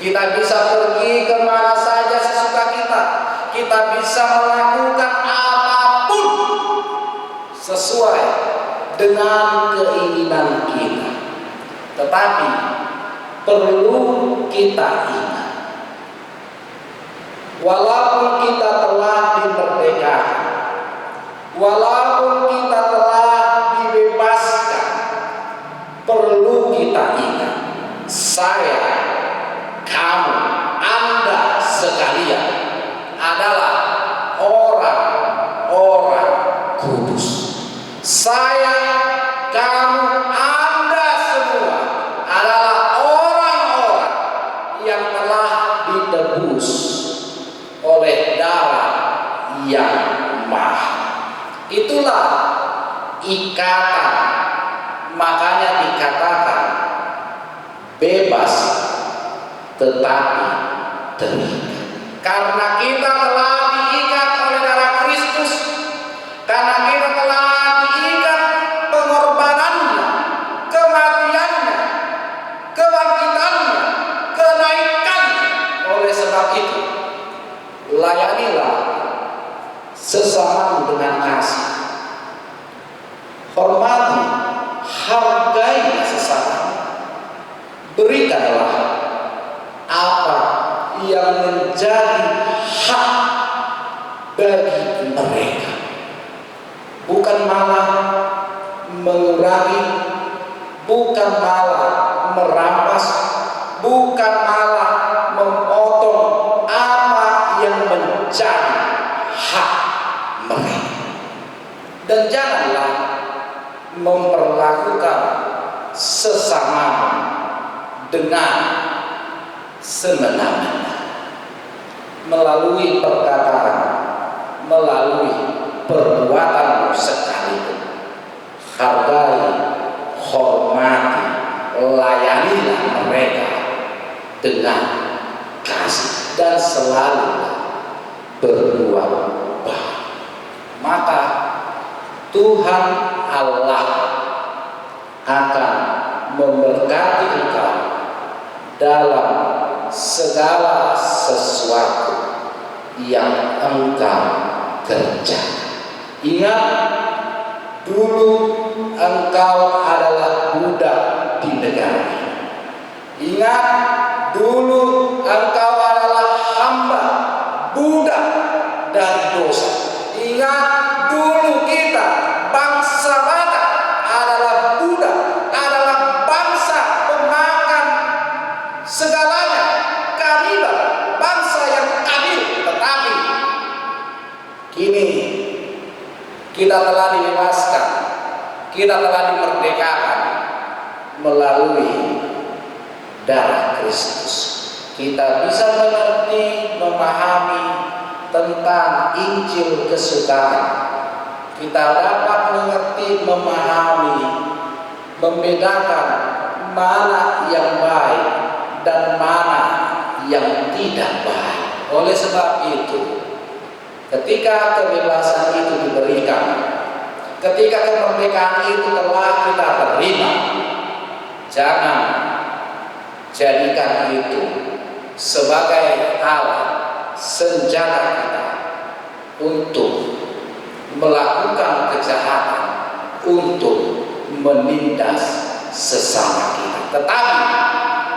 Speaker 5: Kita bisa pergi kemana saja sesuka kita. Kita bisa melakukan apapun sesuai dengan keinginan kita. Tetapi perlu kita ingat, walaupun kita telah walaupun kita telah dibebaskan, perlu kita ingat, saya, kamu, Anda sekalian adalah orang-orang kudus. Saya, kamu, Anda semua adalah orang-orang yang telah ditebus oleh darah yang mahal. Itulah ikatan, makanya dikatakan bebas tetapi terikat. Karena kita telah diikat oleh darah Kristus, karena kita telah diikat pengorbanannya, kematiannya, kebangkitannya, kenaikannya. Oleh sebab itu, layanilah sesamamu dengan kasih, hormati, hargai sesamamu, berikanlah apa yang menjadi hak bagi mereka, bukan malah mengurangi, bukan malah merampas, bukan malah memotong apa yang menjadi hak mereka. Dan janganlah memperlakukan sesamamu dengan semena-mena, melalui perkataan, melalui perbuatan sekalipun. Hargai, hormati, layanilah mereka dengan kasih dan selalu berbuat baik. Maka Tuhan Allah akan memberkati engkau dalam segala sesuatu yang engkau kerjakan. Ingat, dulu engkau adalah budak di negara ini. Ingat, dulu engkau adalah hamba, budak dari dosa. Ingat, dulu kita bangsa Batak adalah budak, adalah bangsa pemakan segalanya, kanibal, bangsa yang adil. Tetapi kini kita telah dibebaskan, kita telah dimerdekakan melalui darah Kristus. Kita bisa mengerti, memahami tentang Injil kesukaan. Kita dapat mengerti, memahami, membedakan mana yang baik dan mana yang tidak baik. Oleh sebab itu, ketika kebebasan itu diberikan, ketika kemerdekaan itu telah kita terima, jangan jadikan itu sebagai alat senjata kita untuk melakukan kejahatan, untuk menindas sesama kita. Tetapi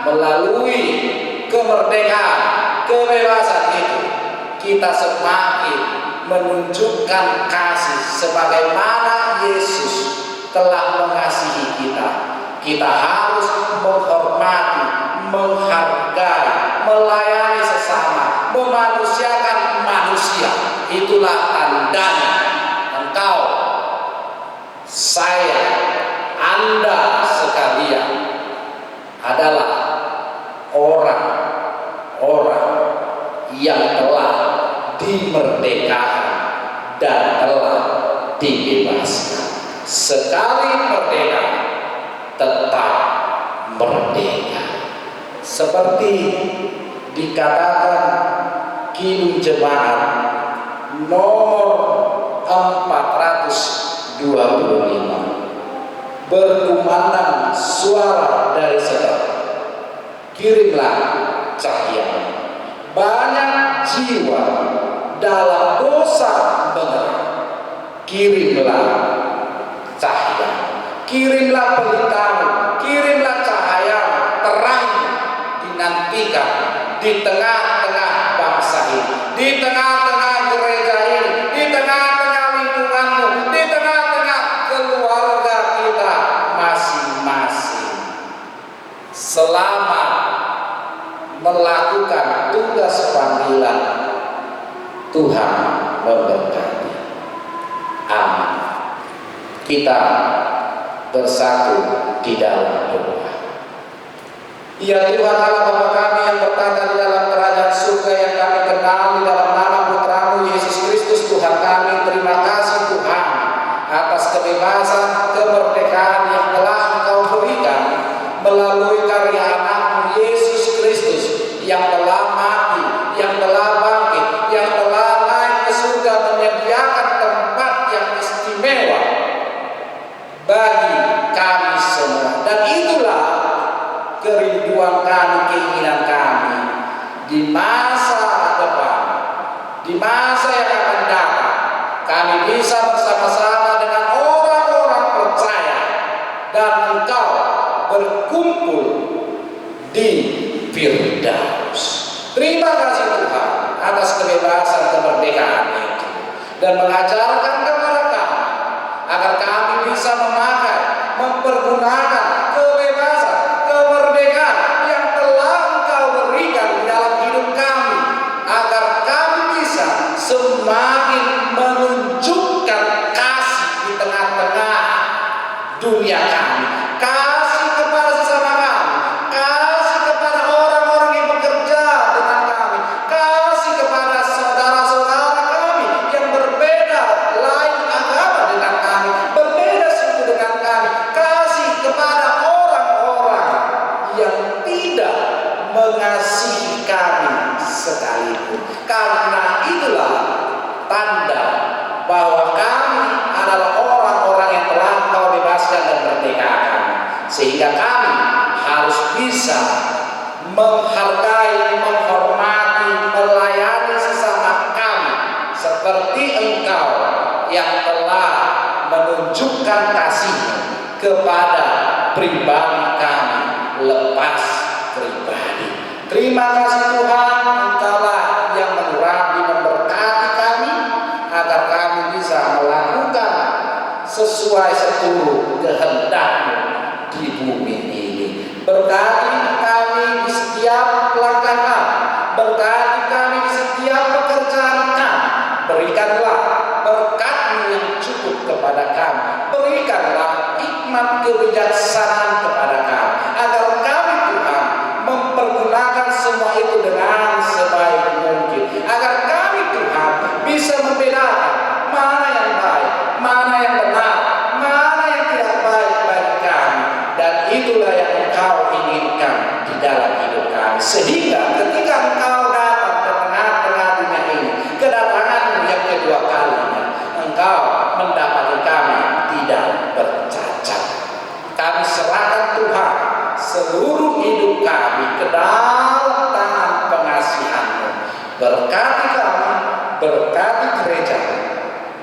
Speaker 5: melalui kemerdekaan, kebebasan itu, kita semakin menunjukkan kasih sebagaimana Yesus telah mengasihi kita. Kita harus menghormati, menghargai, melayani sesama, memanusiakan manusia. Itulah tandanya engkau, saya, Anda sekalian adalah orang-orang yang telah dimerdekakan dan telah dibebaskan. Sekali merdeka, tetap merdeka. Seperti dikatakan Kidung Jemaat nomor 425, berkumandang suara dari surga, kirimlah cahaya. Banyak jiwa dalam dosa mengerang, kirimlah cahaya, kirimlah pelitamu, kirimlah cahaya, terang dinantikan di tengah-tengah bangsa ini, di tengah-tengah gereja ini, di tengah-tengah lingkunganmu, Kita bersatu di dalam doa. Ya Tuhan Allah Bapa kami yang bertata di dalam kerajaan surga yang kami kenal di dalam nama Putra-Mu Yesus Kristus Tuhan kami, terima kasih Tuhan atas kebebasan, kemerdekaan yang telah Engkau berikan melalui karya anak-Mu Yesus Kristus yang telah mati, yang telah bangkit, yang telah naik ke surga menyediakan tempat yang istimewa bagi kami semua. Dan itulah kerinduan kami, keinginan kami di masa depan, di masa yang akan datang, kami bisa bersama-sama dengan orang-orang percaya dan Engkau berkumpul di Firdaus. Terima kasih Tuhan atas kebebasan kemerdekaan itu, dan mengajarkan kepada kami agar kami bisa memakai, mempergunakan kebebasan, kemerdekaan yang telah Engkau berikan di dalam hidup kami, agar kami bisa semakin menunjukkan kasih di tengah-tengah dunia kami, kasih kepada sesama kami, kasih kepada orang-orang yang bekerja dengan kami, kasih kepada saudara-saudara kami yang berbeda lain agama dengan kami, berbeda suku dengan kami, kasih kepada orang-orang yang tidak mengasihi kami sekalipun. Karena itulah tanda bahwa kami adalah orang-orang yang telah Engkau bebaskan dan merdekakan, sehingga kami harus bisa menghargai, menghormati, melayani sesama kami seperti Engkau yang telah menunjukkan kasih-Mu kepada pribadi kami lepas pribadi. Terima kasih Tuhan, Engkaulah yang mengurapi, memberkati kami agar kami bisa melakukan sesuai seluruh kehendak-Mu di bumi ini. Berkati kami di setiap langkah kami, berkati kami di setiap pekerjaan kami. Berikanlah berkat-Mu yang cukup kepada kami, berikanlah hikmat kebijaksanaan kepada kami, agar kami Tuhan mempergunakan semua itu dengan sebaik mungkin, agar kami Tuhan bisa membedakan mana yang baik, mana yang benar, mana yang tidak baik bagi kami. Dan itulah yang Engkau inginkan di dalam hidup kami, sehingga ketika Engkau datang ke tengah-tengah dunia ini, kedatangan-Mu yang kedua kalinya, Engkau mendapati kami tidak bercacat. Kami serahkan Tuhan seluruh hidup kami ke dalam tangan pengasihan-Mu. Berkati kami, berkati gereja,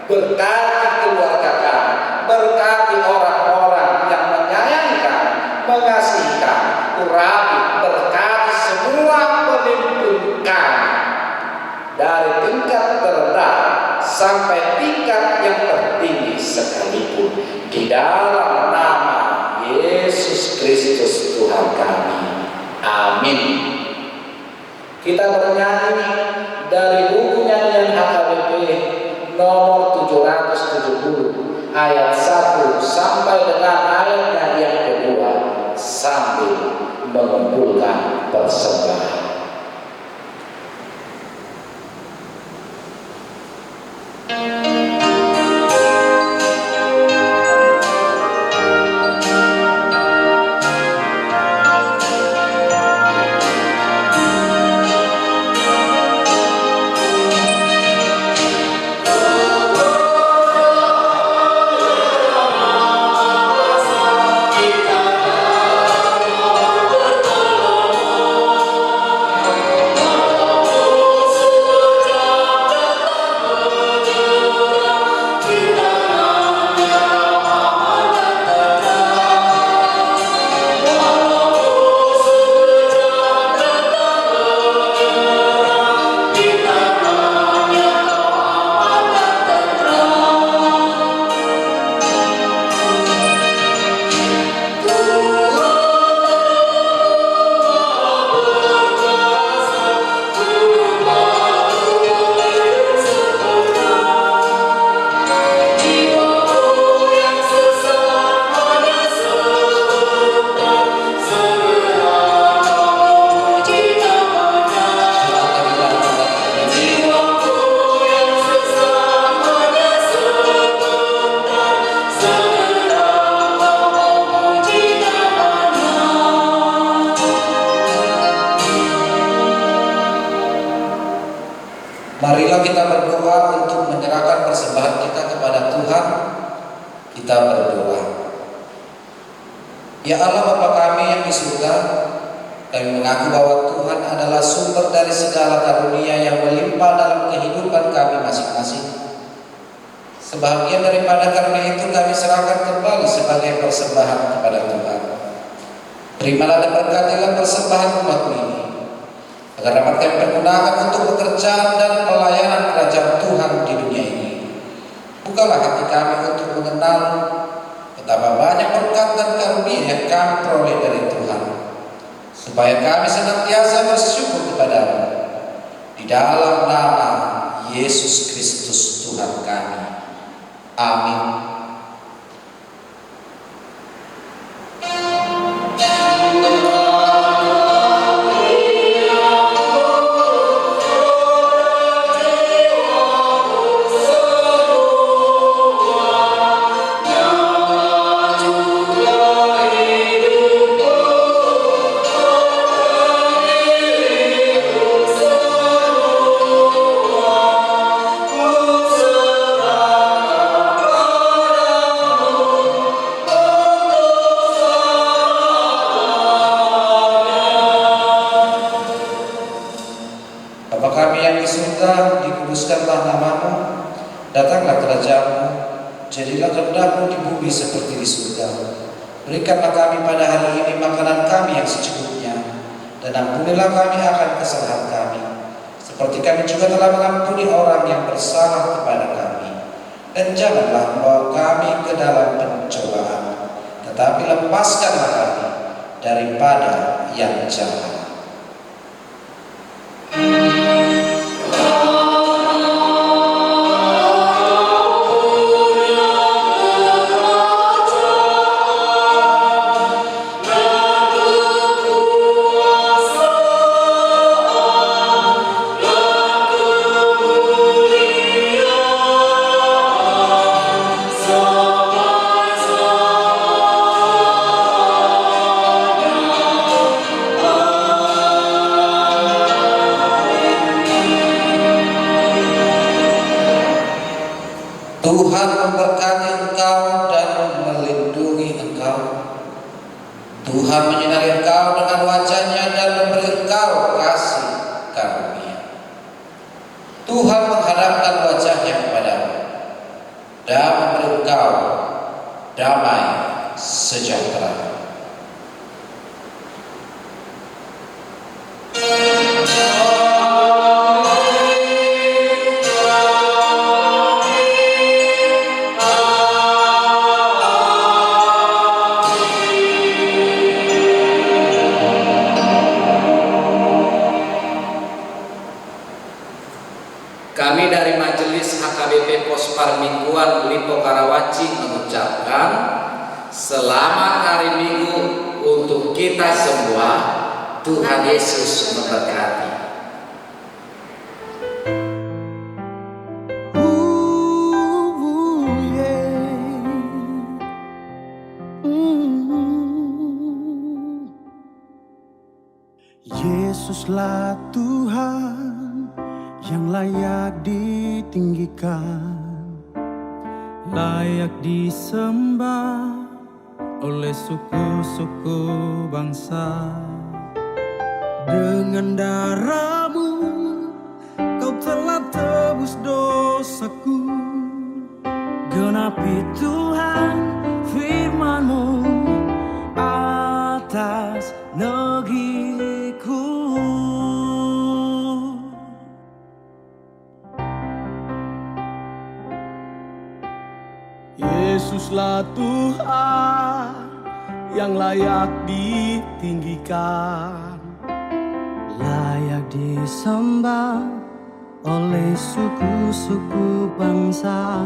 Speaker 5: berkati keluarga kami, berkati orang-orang yang menyayangi kami, mengasihi kami. Urapi, berkati semua pemimpin kami, dari tingkat terendah sampai tingkat yang tertinggi sekalipun, di dalam nama Yesus Kristus Tuhan kami. Amin. Kita bernyanyi dari buku nyanyian HKBP nomor 770 ayat 1 sampai dengan ayatnya yang kedua, sambil mengumpulkan persembahan.
Speaker 6: Kita
Speaker 4: persembahan kita kepada Tuhan, kita berdoa. Ya Allah Bapa kami yang di surga, kami mengaku bahwa Tuhan adalah sumber dari segala karunia yang melimpah dalam kehidupan kami masing-masing. Sebahagian daripada karunia itu kami serahkan kembali sebagai persembahan kepada Tuhan. Terimalah dan berkatilah persembahan umat-Mu ini, agar dapat kami pergunakan untuk pekerjaan dan pelayanan kerajaan Tuhan di dunia ini. Bukalah hati kami untuk mengenal betapa banyak berkat dan karunia yang kami peroleh dari Tuhan, supaya kami senantiasa bersyukur kepada-Mu. Di dalam nama Yesus Kristus Tuhan kami. Amin. Dikuduskanlah nama-Mu, datanglah kerajaan-Mu, jadilah kehendak-Mu di bumi seperti di surga. Berikanlah kami pada hari ini makanan kami yang secukupnya, dan ampunilah kami akan kesalahan kami, seperti kami juga telah mengampuni orang yang bersalah kepada kami. Dan janganlah membawa kami ke dalam pencobaan, tetapi lepaskanlah kami daripada yang jahat. Tuhan memberkati engkau dan melindungi engkau. Tuhan menyinari engkau dengan wajah-Nya dan memberi engkau kasih karunia. Tuhan menghadapkan wajah-Nya kepadamu dan memberi engkau damai sejahtera.
Speaker 5: Kami dari Majelis HKBP Pospar Mingguan Lipo Karawaci mengucapkan selamat hari Minggu untuk kita semua. Tuhan Yesus memberkati.
Speaker 6: Yesuslah Tuhan yang layak ditinggikan, layak disembah oleh suku-suku bangsa. Dengan darah-Mu Kau telah tebus dosaku. Genapi Tuhan firman-Mu atas negeriku. Yesuslah Tuhan yang layak ditinggikan, layak disembah oleh suku-suku bangsa.